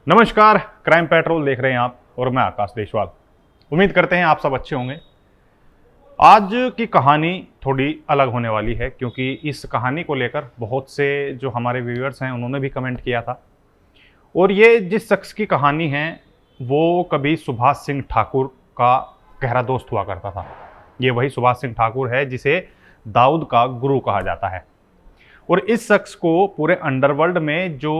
नमस्कार, crime petrol देख रहे हैं आप और मैं आकाश देशवाल। उम्मीद करते हैं आप सब अच्छे होंगे। आज की कहानी थोड़ी अलग होने वाली है क्योंकि इस कहानी को लेकर बहुत से जो हमारे व्यूअर्स हैं उन्होंने भी कमेंट किया था। और ये जिस शख्स की कहानी है वो कभी सुभाष सिंह ठाकुर का गहरा दोस्त हुआ करता था। ये वही सुभाष सिंह ठाकुर है जिसे दाऊद का गुरु कहा जाता है। और इस शख्स को पूरे अंडरवर्ल्ड में जो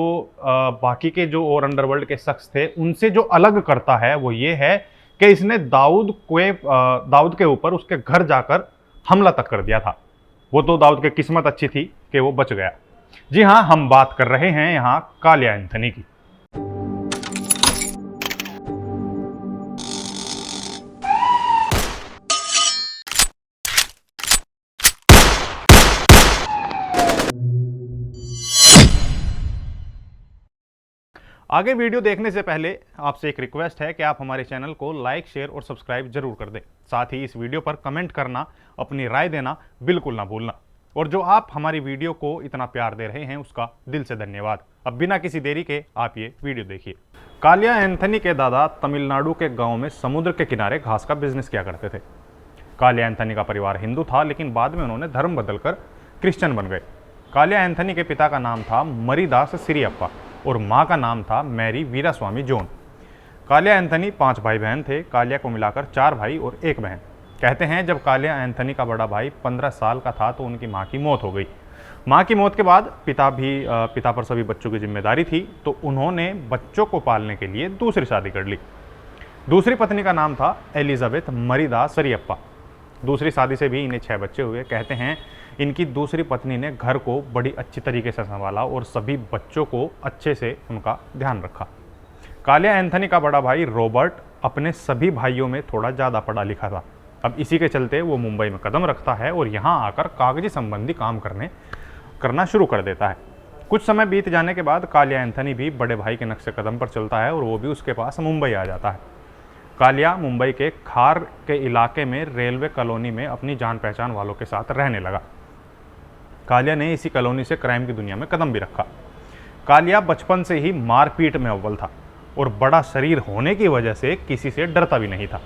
बाकी के जो और अंडरवर्ल्ड के शख्स थे उनसे जो अलग करता है वो ये है कि इसने दाऊद के ऊपर उसके घर जाकर हमला तक कर दिया था। वो तो दाऊद की किस्मत अच्छी थी कि वो बच गया। जी हाँ, हम बात कर रहे हैं यहाँ कालिया एंथनी की। आगे वीडियो देखने से पहले आपसे एक रिक्वेस्ट है कि आप हमारे चैनल को लाइक, शेयर और सब्सक्राइब जरूर कर दें। साथ ही इस वीडियो पर कमेंट करना, अपनी राय देना बिल्कुल ना भूलना। और जो आप हमारी वीडियो को इतना प्यार दे रहे हैं उसका दिल से धन्यवाद। अब बिना किसी देरी के आप ये वीडियो देखिए। कालिया एंथनी के दादा तमिलनाडु के गाँव में समुद्र के किनारे घास का बिजनेस किया करते थे। कालिया एंथनी का परिवार हिंदू था लेकिन बाद में उन्होंने धर्म बदलकर क्रिश्चियन बन गए। कालिया एंथनी के पिता का नाम था मरीदास सिरियप्पा और मां का नाम था Mary Veeraswamy John. Kalia Anthony 5 भाई बहन थे। कालिया को मिलाकर 4 भाई और 1 बहन। कहते हैं जब कालिया एंथनी का बड़ा भाई 15 साल का था तो उनकी मां की मौत हो गई। मां की मौत के बाद पिता पर सभी बच्चों की जिम्मेदारी थी तो उन्होंने बच्चों को पालने के लिए दूसरी शादी कर ली। दूसरी पत्नी का नाम था एलिजाबेथ मरीदास सरियप्पा। दूसरी शादी से भी इन्हें 6 बच्चे हुए। कहते हैं इनकी दूसरी पत्नी ने घर को बड़ी अच्छी तरीके से संभाला और सभी बच्चों को अच्छे से उनका ध्यान रखा। कालिया एंथनी का बड़ा भाई रॉबर्ट अपने सभी भाइयों में थोड़ा ज़्यादा पढ़ा लिखा था। अब इसी के चलते वो मुंबई में कदम रखता है और यहाँ आकर कागजी संबंधी काम करना शुरू कर देता है। कुछ समय बीत जाने के बाद कालिया एंथनी भी बड़े भाई के नक्शे कदम पर चलता है और वो भी उसके पास मुंबई आ जाता है। कालिया मुंबई के खार के इलाके में रेलवे कॉलोनी में अपनी जान पहचान वालों के साथ रहने लगा। कालिया ने इसी कॉलोनी से क्राइम की दुनिया में कदम भी रखा। कालिया बचपन से ही मारपीट में अव्वल था और बड़ा शरीर होने की वजह से किसी से डरता भी नहीं था।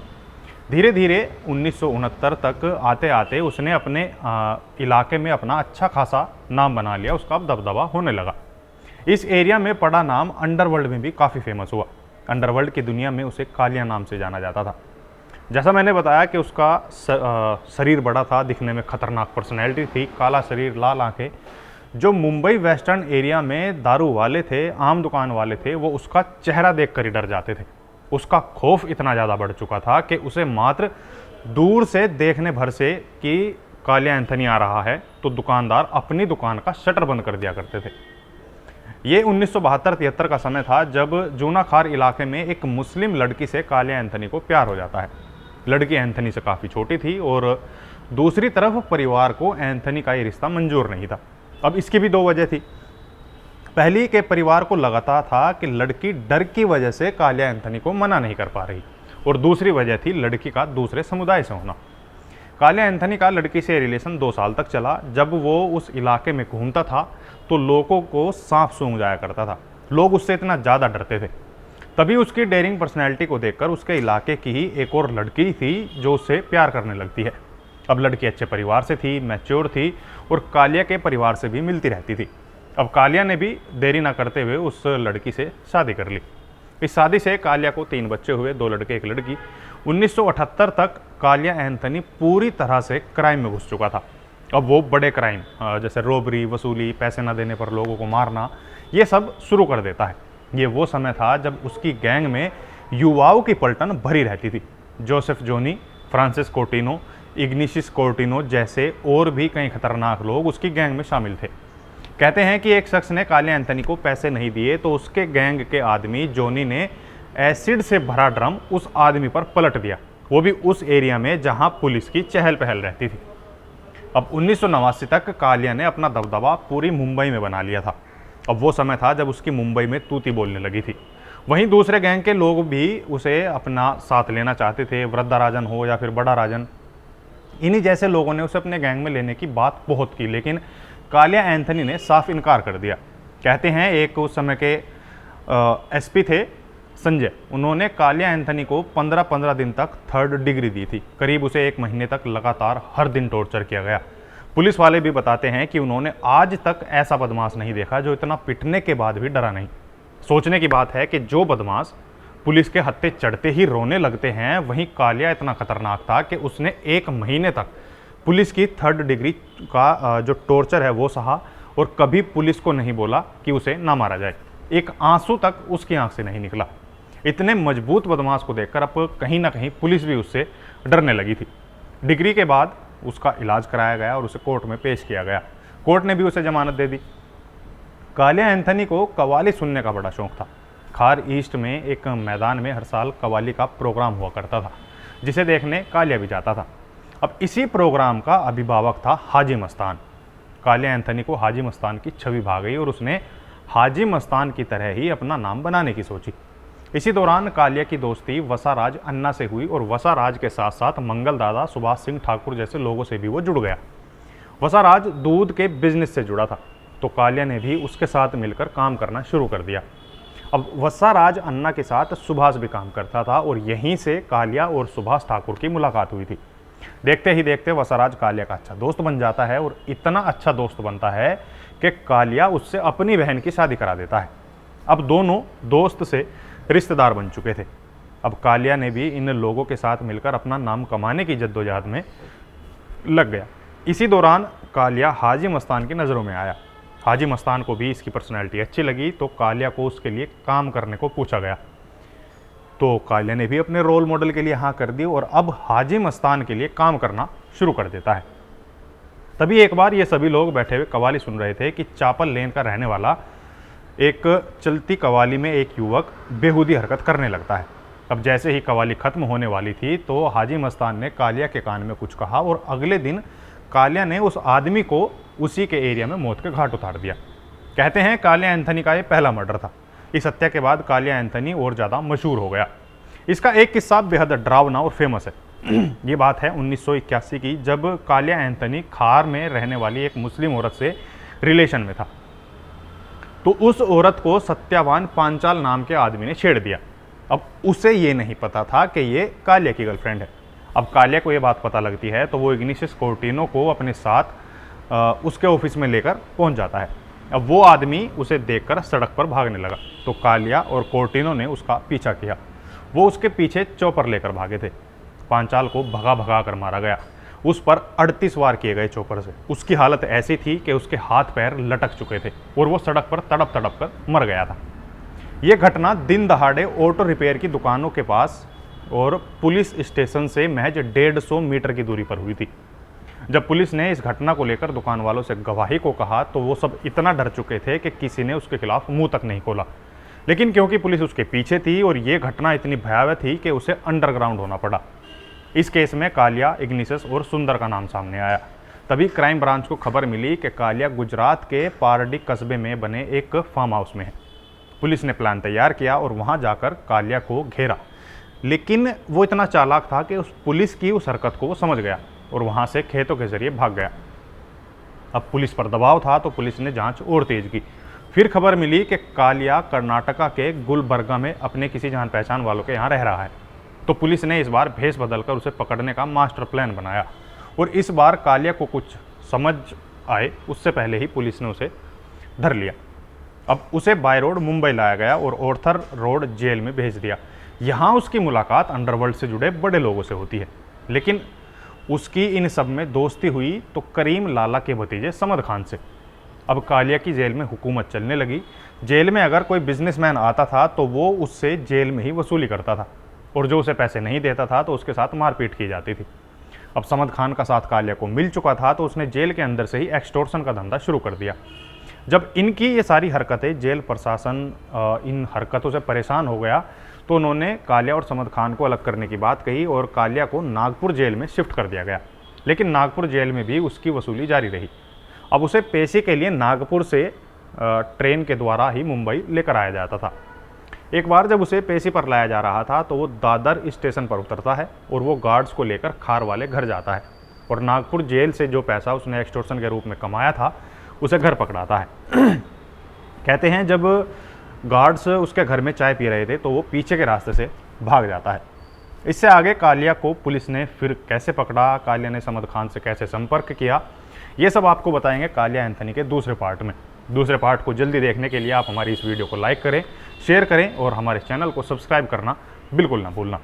धीरे धीरे 1969 तक आते आते उसने अपने इलाके में अपना अच्छा खासा नाम बना लिया। उसका अब दबदबा होने लगा। इस एरिया में पड़ा नाम अंडरवर्ल्ड में भी काफ़ी फेमस हुआ। अंडरवर्ल्ड की दुनिया में उसे कालिया नाम से जाना जाता था। जैसा मैंने बताया कि उसका शरीर बड़ा था, दिखने में खतरनाक पर्सनैलिटी थी, काला शरीर, लाल आंखें। जो मुंबई वेस्टर्न एरिया में दारू वाले थे, आम दुकान वाले थे, वो उसका चेहरा देखकर ही डर जाते थे। उसका खौफ इतना ज़्यादा बढ़ चुका था कि उसे मात्र दूर से देखने भर से कि कालिया एंथनी आ रहा है तो दुकानदार अपनी दुकान का शटर बंद कर दिया करते थे। ये 1972-73 का समय था जब जूना खार इलाके में एक मुस्लिम लड़की से कालिया एंथनी को प्यार हो जाता है। लड़की एंथनी से काफ़ी छोटी थी और दूसरी तरफ परिवार को एंथनी का ये रिश्ता मंजूर नहीं था। अब इसकी भी 2 वजह थी। पहली के परिवार को लगता था कि लड़की डर की वजह से कालिया एंथनी को मना नहीं कर पा रही और दूसरी वजह थी लड़की का दूसरे समुदाय से होना। कालिया एंथनी का लड़की से रिलेशन 2 साल तक चला। जब वो उस इलाके में घूमता था तो लोगों को सांप सूंघ जाया करता था। लोग उससे इतना ज़्यादा डरते थे। तभी उसकी डेयरिंग पर्सनैलिटी को देखकर उसके इलाके की ही एक और लड़की थी जो उससे प्यार करने लगती है। अब लड़की अच्छे परिवार से थी, मैच्योर थी और कालिया के परिवार से भी मिलती रहती थी। अब कालिया ने भी देरी ना करते हुए उस लड़की से शादी कर ली। इस शादी से कालिया को 3 बच्चे हुए, 2 लड़के 1 लड़की। 1978 तक कालिया एंथनी पूरी तरह से क्राइम में घुस चुका था। अब वो बड़े क्राइम जैसे रॉबरी, वसूली, पैसे न देने पर लोगों को मारना, ये सब शुरू कर देता है। ये वो समय था जब उसकी गैंग में युवाओं की पलटन भरी रहती थी। जोसेफ जोनी, फ्रांसिस कोर्टिनो, इग्निशियस कोर्टिनो जैसे और भी कई खतरनाक लोग उसकी गैंग में शामिल थे। कहते हैं कि एक शख्स ने कालिया एंथनी को पैसे नहीं दिए तो उसके गैंग के आदमी जोनी ने एसिड से भरा ड्रम उस आदमी पर पलट दिया, वो भी उस एरिया में जहां पुलिस की चहल पहल रहती थी। अब 1989 तक कालिया ने अपना दबदबा पूरी मुंबई में बना लिया था। अब वो समय था जब उसकी मुंबई में तूती बोलने लगी थी। वहीं दूसरे गैंग के लोग भी उसे अपना साथ लेना चाहते थे, वृद्धा राजन हो या फिर बड़ा राजन। इन्हीं जैसे लोगों ने उसे अपने गैंग में लेने की बात बहुत की लेकिन कालिया एंथनी ने साफ इनकार कर दिया। कहते हैं एक उस समय के एसपी थे संजय, उन्होंने कालिया एंथनी को 15-15 दिन तक 3rd डिग्री दी थी। करीब उसे 1 महीने तक लगातार हर दिन टॉर्चर किया गया। पुलिस वाले भी बताते हैं कि उन्होंने आज तक ऐसा बदमाश नहीं देखा जो इतना पिटने के बाद भी डरा नहीं। सोचने की बात है कि जो बदमाश पुलिस के हत्थे चढ़ते ही रोने लगते हैं, वहीं कालिया इतना खतरनाक था कि उसने 1 महीने तक पुलिस की 3rd डिग्री का जो टॉर्चर है वो सहा और कभी पुलिस को नहीं बोला कि उसे ना मारा जाए। एक आंसू तक उसकी आंख से नहीं निकला। इतने मजबूत बदमाश को देखकर अब कहीं ना कहीं पुलिस भी उससे डरने लगी थी। डिग्री के बाद उसका इलाज कराया गया और उसे कोर्ट में पेश किया गया। कोर्ट ने भी उसे जमानत दे दी। कालिया एंथनी को कव्वाली सुनने का बड़ा शौक था। खार ईस्ट में एक मैदान में हर साल कव्वाली का प्रोग्राम हुआ करता था, जिसे देखने कालिया भी जाता था। अब इसी प्रोग्राम का अभिभावक था हाजी मस्तान। कालिया एंथनी को हाजी मस्तान की छवि भा गई और उसने हाजी मस्तान की तरह ही अपना नाम बनाने की सोची। इसी दौरान कालिया की दोस्ती वसाराज अन्ना से हुई और वसाराज के साथ साथ मंगल दादा, सुभाष सिंह ठाकुर जैसे लोगों से भी वो जुड़ गया। वसाराज दूध के बिजनेस से जुड़ा था, तो कालिया ने भी उसके साथ मिलकर काम करना शुरू कर दिया। अब वसाराज अन्ना के साथ सुभाष भी काम करता था और यहीं से कालिया और सुभाष ठाकुर की मुलाकात हुई थी। देखते ही देखते वसाराज कालिया का अच्छा दोस्त बन जाता है और इतना अच्छा दोस्त बनता है कि कालिया उससे अपनी बहन की शादी करा देता है। अब दोनों दोस्त से रिश्तेदार बन चुके थे। अब कालिया ने भी इन लोगों के साथ मिलकर अपना नाम कमाने की जद्दोजहद में लग गया। इसी दौरान कालिया हाजी मस्तान की नज़रों में आया। हाजी मस्तान को भी इसकी पर्सनैलिटी अच्छी लगी, तो कालिया को उसके लिए काम करने को पूछा गया। तो कालिया ने भी अपने रोल मॉडल के लिए हाँ कर दी और अब हाजी मस्तान के लिए काम करना शुरू कर देता है। तभी एक बार ये सभी लोग बैठे हुए कव्वाली सुन रहे थे कि चापल लेन का रहने वाला एक चलती कव्वाली में एक युवक बेहूदी हरकत करने लगता है। अब जैसे ही कव्वाली खत्म होने वाली थी तो हाजी मस्तान ने कालिया के कान में कुछ कहा और अगले दिन कालिया ने उस आदमी को उसी के एरिया में मौत के घाट उतार दिया। कहते हैं कालिया एंथनी का ये पहला मर्डर था। इस हत्या के बाद कालिया एंथनी और ज़्यादा मशहूर हो गया। इसका एक किस्सा बेहद डरावना और फेमस है। ये बात है 1981 की, जब कालिया एंथनी खार में रहने वाली एक मुस्लिम औरत से रिलेशन में था। तो उस औरत को सत्यावान पांचाल नाम के आदमी ने छेड़ दिया। अब उसे ये नहीं पता था कि ये कालिया की गर्लफ्रेंड है। अब कालिया को ये बात पता लगती है तो वो इग्निशियस कोर्टिनो को अपने साथ उसके ऑफिस में लेकर पहुंच जाता है। अब वो आदमी उसे देखकर सड़क पर भागने लगा, तो कालिया और कोर्टिनो ने उसका पीछा किया। वो उसके पीछे चौपर लेकर भागे थे। पांचाल को भगा भगा कर मारा गया। उस पर 38 वार किए गए चौपर से। उसकी हालत ऐसी थी कि उसके हाथ पैर लटक चुके थे और वो सड़क पर तड़प तड़प कर मर गया था। ये घटना दिन दहाड़े ऑटो रिपेयर की दुकानों के पास और पुलिस स्टेशन से महज 150 मीटर की दूरी पर हुई थी। जब पुलिस ने इस घटना को लेकर दुकान वालों से गवाही को कहा तो वो सब इतना डर चुके थे कि किसी ने उसके खिलाफ मुंह तक नहीं खोला। लेकिन क्योंकि पुलिस उसके पीछे थी और ये घटना इतनी भयावह थी कि उसे अंडरग्राउंड होना पड़ा। इस केस में कालिया, इग्निशियस और सुंदर का नाम सामने आया। तभी क्राइम ब्रांच को खबर मिली कि कालिया गुजरात के पारडी कस्बे में बने एक फार्म हाउस में है। पुलिस ने प्लान तैयार किया और वहां जाकर कालिया को घेरा, लेकिन वो इतना चालाक था कि उस पुलिस की उस हरकत को वो समझ गया और वहां से खेतों के जरिए भाग गया। अब पुलिस पर दबाव था तो पुलिस ने जांच और तेज की। फिर खबर मिली कि कालिया कर्नाटका के गुलबर्गा में अपने किसी जान पहचान वालों के यहाँ रह रहा है। तो पुलिस ने इस बार भेष बदलकर उसे पकड़ने का मास्टर प्लान बनाया और इस बार कालिया को कुछ समझ आए उससे पहले ही पुलिस ने उसे धर लिया। अब उसे बाय रोड मुंबई लाया गया और ऑर्थर रोड जेल में भेज दिया। यहाँ उसकी मुलाकात अंडरवर्ल्ड से जुड़े बड़े लोगों से होती है, लेकिन उसकी इन सब में दोस्ती हुई तो करीम लाला के भतीजे समद खान से। अब कालिया की जेल में हुकूमत चलने लगी। जेल में अगर कोई बिजनेसमैन आता था तो वो उससे जेल में ही वसूली करता था और जो उसे पैसे नहीं देता था तो उसके साथ मारपीट की जाती थी। अब समद खान का साथ कालिया को मिल चुका था तो उसने जेल के अंदर से ही एक्सटॉर्शन का धंधा शुरू कर दिया। जब इनकी ये सारी हरकतें, जेल प्रशासन इन हरकतों से परेशान हो गया तो उन्होंने कालिया और समद खान को अलग करने की बात कही और कालिया को नागपुर जेल में शिफ्ट कर दिया गया। लेकिन नागपुर जेल में भी उसकी वसूली जारी रही। अब उसे पेशी के लिए नागपुर से ट्रेन के द्वारा ही मुंबई लेकर आया जाता था। एक बार जब उसे पेशी पर लाया जा रहा था तो वो दादर स्टेशन पर उतरता है और वो गार्ड्स को लेकर खार वाले घर जाता है और नागपुर जेल से जो पैसा उसने एक्सटॉर्शन के रूप में कमाया था उसे घर पकड़ाता है। कहते हैं जब गार्ड्स उसके घर में चाय पी रहे थे तो वो पीछे के रास्ते से भाग जाता है। इससे आगे कालिया को पुलिस ने फिर कैसे पकड़ा, कालिया ने समद खान से कैसे संपर्क किया, ये सब आपको बताएंगे कालिया एंथनी के दूसरे पार्ट में। दूसरे पार्ट को जल्दी देखने के लिए आप हमारी इस वीडियो को लाइक करें, शेयर करें और हमारे चैनल को सब्सक्राइब करना बिल्कुल ना भूलना।